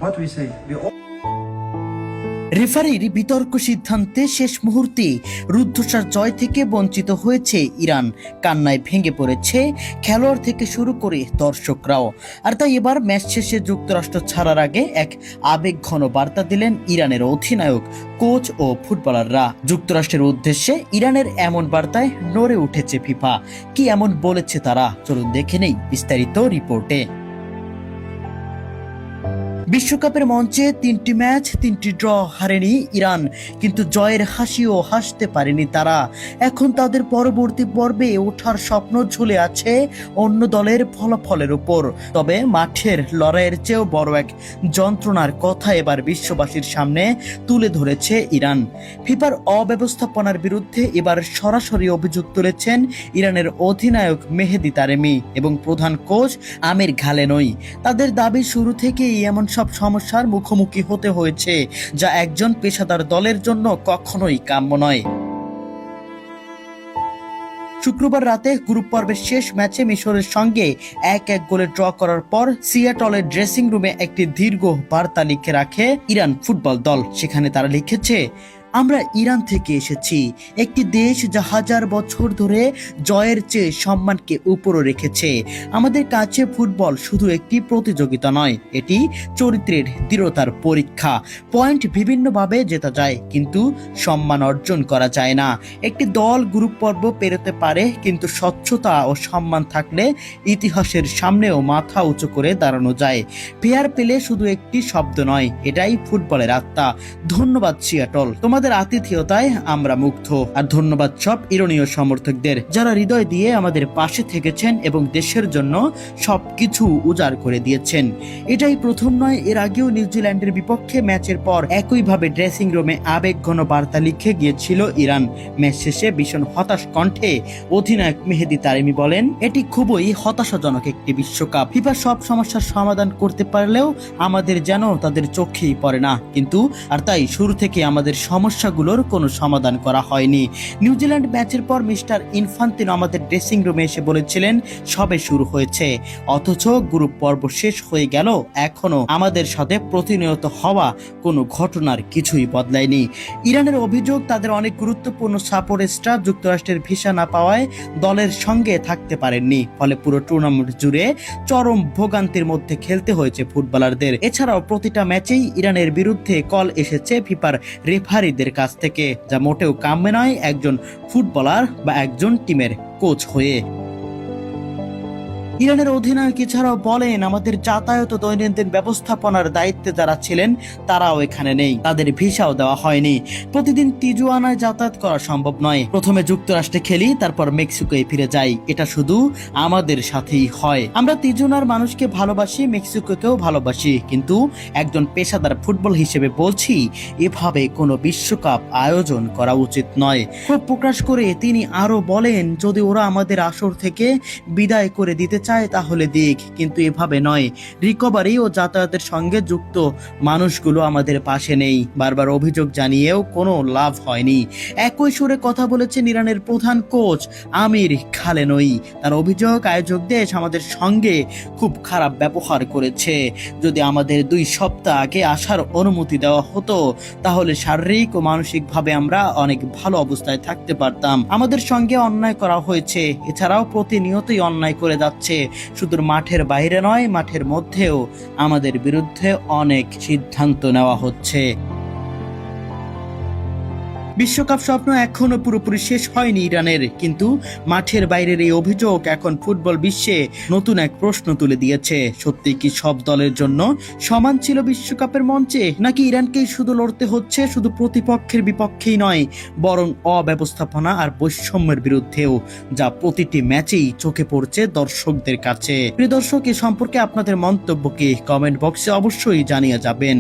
What we say? রেফারির বিতর্ক সিদ্ধান্তে শেষ মুহূর্তে রুদ্ধশ্বাস জয় থেকে বঞ্চিত হয়েছে ইরান। কান্নায় ভেঙে পড়েছে খেলোয়াড় থেকে শুরু করে দর্শকরাও। আর তাই এবার ম্যাচ শেষে যুক্তরাষ্ট্র ছাড়ার আগে এক আবেগঘন বার্তা দিলেন ইরানের অধিনায়ক, কোচ ও ফুটবলাররা। যুক্তরাষ্ট্রের উদ্দেশ্যে ইরানের এমন বার্তায় নড়ে উঠেছে ফিফা। কি এমন বলেছে তারা, চলুন দেখে নেই বিস্তারিত রিপোর্টে। বিশ্বকাপের মঞ্চে 3টি ম্যাচ 3টি ড্র হারেনি ইরান, কিন্তু জয়ের হাসিও হাসতে পারেনি তারা। এখন তাদের পরবর্তী পর্বে ওঠার স্বপ্ন ঝুলে আছে অন্য দলের ফলাফলের উপর। তবে মাঠের লড়াইয়ের চেয়েও বড় এক যন্ত্রণার কথা এবার বিশ্ববাসীর সামনে তুলে ধরেছে ইরান। ফিফার অব্যবস্থাপনার বিরুদ্ধে এবার সরাসরি অভিযোগ তুলেছেন ইরানের অধিনায়ক মেহেদি তারেমি এবং প্রধান কোচ আমির ঘালেনই। তাদের দাবি, শুরু থেকেই এমন সব সমস্যার মুখোমুখি হতে হয়েছে যা একজন পেশাদার দলের জন্য কখনোই কাম্য নয়। শুক্রবার রাতে গ্রুপ পর্বের শেষ ম্যাচে মিশরের সঙ্গে 1-1 গোলে ড্র করার পর সিয়াটলের ড্রেসিং রুমে একটি দীর্ঘ বার্তা লিখে রাখে ইরান ফুটবল দল। সেখানে তারা লিখেছে, আমরা ইরান থেকে এসেছি, একটি দেশ যা হাজার বছর ধরে জয়ের চেয়ে সম্মানকে উপরে রেখেছে। আমাদের কাছে ফুটবল শুধু একটি প্রতিযোগিতা নয়, এটি চরিত্রের দৃঢ়তার পরীক্ষা। পয়েন্ট বিভিন্নভাবে জেতা যায়, কিন্তু সম্মান অর্জন করা যায় না। একটি দল গ্রুপ পর্ব পেরোতে পারে, কিন্তু স্বচ্ছতা ও সম্মান থাকলে ইতিহাসের সামনেও মাথা উঁচু করে দাঁড়ানো যায়। ফেয়ার পেলে শুধু একটি শব্দ নয়, এটাই ফুটবলের আত্মা। ধন্যবাদ সিয়াটল, তোমাদের আতিথেয়তায় আমরা মুগ্ধ। আর ধন্যবাদ সব ইরানীয় সমর্থকদের যারা হৃদয় দিয়ে আমাদের পাশে থেকেছেন এবং দেশের জন্য সবকিছু উজাড় করে দিয়েছেন। এটাই প্রথম নয়, এর আগেও নিউজিল্যান্ডের বিপক্ষে ম্যাচের পর একইভাবে ড্রেসিং রুমে আবেগঘন বার্তা লিখে গিয়েছিল ইরান। ম্যাচ শেষে ভীষণ হতাশ কণ্ঠে অধিনায়ক মেহেদি তারেমি বলেন, এটি খুবই হতাশাজনক একটি বিশ্বকাপ। ফিফা সব সমস্যার সমাধান করতে পারলেও আমাদের যেন তাদের চোখেই পড়ে না, কিন্তু আর তাই শুরু থেকে আমাদের সমস্যাগুলোর কোনো সমাধান করা হয়নি। নিউজিল্যান্ড ম্যাচের পর মিস্টার ইনফান্তিনো আমাদের ড্রেসিং রুমে এসে বলেছিলেন সবে শুরু হয়েছে, অথচ গ্রুপ পর্ব শেষ হয়ে গেল, এখনো আমাদের সাথে প্রতিনিয়ত হওয়া কোনো ঘটনার কিছুই বদলায়নি। ইরানের অভিযোগ, তাদের অনেক গুরুত্বপূর্ণ সাপোর্ট স্টাফ যুক্তরাষ্ট্রের ভিসা না পাওয়ায় দলের সঙ্গে থাকতে পারেননি, ফলে পুরো টুর্নামেন্ট জুড়ে চরম ভোগান্তির মধ্যে খেলতে হয়েছে ফুটবলারদের। এছাড়াও প্রতিটা ম্যাচেই ইরানের বিরুদ্ধে কল এসেছে ফিফার রেফারিদের কাছ থেকে, যা মোটেও কাম্য নয় একজন ফুটবলার বা একজন টিমের কোচ হয়ে। ইরানের অধিনায়ক এছাড়াও বলেন, আমাদের যাতায়াত ও দৈনন্দিন ব্যবস্থাপনার দায়িত্বে যারা ছিলেন তারাও এখানে নেই, তাদের ভিসাও দেওয়া হয়নি। প্রতিদিন তিজুয়ানায় যাতায়াত করা সম্ভব নয়। প্রথমে যুক্তরাষ্ট্রে খেলি, তারপর মেক্সিকোয় ফিরে যাই, এটা শুধু আমাদের সাথেই হয়। আমরা তিজুয়ানার মানুষকে ভালোবাসি, মেক্সিকোকেও ভালোবাসি, কিন্তু একজন পেশাদার ফুটবল হিসেবে বলছি, এভাবে কোনো বিশ্বকাপ আয়োজন করা উচিত নয়। ক্ষোভ প্রকাশ করে তিনি আরো বলেন, যদি ওরা আমাদের আসর থেকে বিদায় করে দিতে চায় তাহলে দিক, কিন্তু এভাবে নয়। রিকভারি ও যাতায়াতের সঙ্গে যুক্ত মানুষগুলো আমাদের পাশে নেই। বারবার অভিযোগ জানিয়েও কোনো লাভ হয়নি। একই সুরে কথা বলেছেন ইরানের প্রধান কোচ আমির ঘালেনই। তার অভিযোগ, আয়োজক দেশ আমাদের সঙ্গে খুব খারাপ ব্যবহার করেছে। যদি আমাদের 2 সপ্তাহ আগে আসার অনুমতি দেওয়া হতো তাহলে শারীরিক ও মানসিকভাবে আমরা অনেক ভালো অবস্থায় থাকতে পারতাম। আমাদের সঙ্গে অন্যায় করা হয়েছে, এছাড়াও প্রতিনিয়তই অন্যায় করে যাচ্ছে। শুধু মাঠের বাইরে নয়, মাঠের মধ্যেও আমাদের বিরুদ্ধে অনেক সিদ্ধান্ত নেওয়া হচ্ছে। বিশ্বকাপ স্বপ্ন এখনো পুরোপুরি শেষ হয়নি ইরানের, কিন্তু মাঠের বাইরের এই অভিযোগ এখন ফুটবল বিশ্বে নতুন এক প্রশ্ন তুলে দিয়েছে। সত্যি কি সব দলের জন্য সমান ছিল বিশ্বকাপের মঞ্চে, নাকি ইরানকেই শুধু লড়তে হচ্ছে? শুধু প্রতিপক্ষের বিপক্ষেই নয়, বরং অব্যবস্থাপনা আর বৈষম্যের বিরুদ্ধেও, যা প্রতিটি ম্যাচেই চোখে পড়ছে দর্শকদের কাছে। প্রিয় দর্শক, এ সম্পর্কে আপনাদের মন্তব্য কি? কমেন্ট বক্সে অবশ্যই জানিয়ে যাবেন।